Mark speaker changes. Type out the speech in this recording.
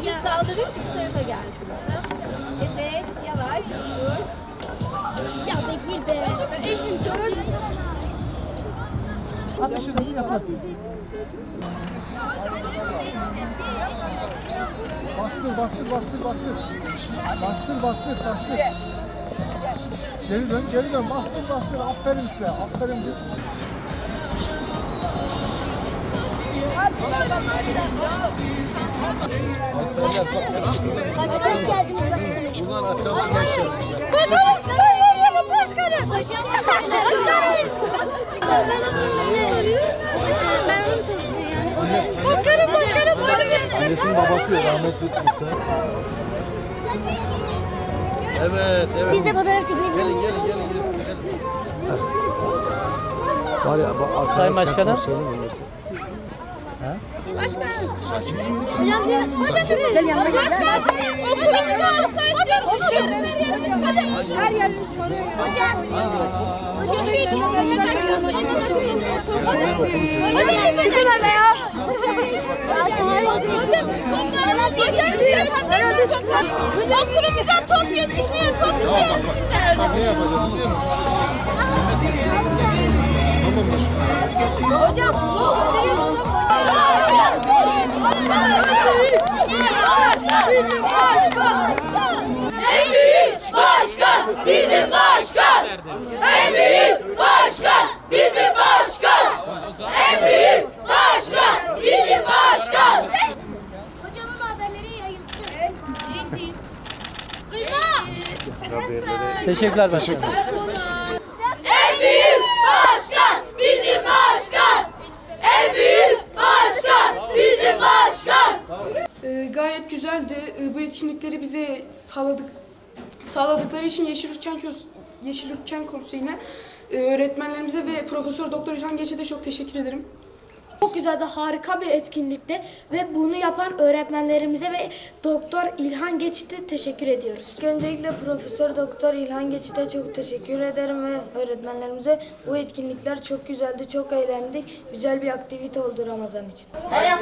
Speaker 1: Siz kaldırın ki bu tarafa gelsin. Evet, yavaş, dur. Ya Bekir be. Eğitim dur.
Speaker 2: Atışını yaparsın. Bastır, bastır, bastır, bastır. Bastır, bastır, bastır. Geri dön, geri dön. Bastır, bastır. Aferin size. Aferin.
Speaker 1: Hoş geldiniz başkanım.
Speaker 3: Bunlar akrabalar gençler.
Speaker 1: Başkanım, sıra veriyorum başkanım. Başkanım. Başkanım,
Speaker 3: Annesinin babası rahmetli Mutlu. Evet, evet.
Speaker 1: Biz de fotoğraf çekelim.
Speaker 3: Gelin.
Speaker 2: Var ya,
Speaker 4: Sayın Başkanım.
Speaker 1: Hocam gel yanıma gel. Başkanım, okulumuzu alsaydı. Hocam, her yeriniz koruyor. Hocam, çıkın hele ya. Okulumuzdan top yetişmiyor, top istemişler.
Speaker 3: Ne yapacağız biliyor musun?
Speaker 1: Hocam, bizim başkan. En büyük başkan bizim başkan. En büyük başkan bizim başkan. En büyük başkan bizim başkan. Hocamın haberleri yayılsın.
Speaker 4: Teşekkürler başkanım.
Speaker 1: En büyük başkan bizim başkan. En büyük başkan bizim başkan.
Speaker 5: Gayet güzeldi. Bu etkinlikleri bize sağladıkları için Yeşil Ülken Konseyi'ne, öğretmenlerimize ve Profesör Doktor İlhan Geçit'e çok teşekkür ederim.
Speaker 6: Çok güzeldi, harika bir etkinlikti ve bunu yapan öğretmenlerimize ve Doktor İlhan Geçit'e teşekkür ediyoruz.
Speaker 7: Öncelikle Profesör Doktor İlhan Geçit'e çok teşekkür ederim ve öğretmenlerimize. Bu etkinlikler çok güzeldi, çok eğlendik. Güzel bir aktivite oldu Ramazan için.
Speaker 1: Hayır.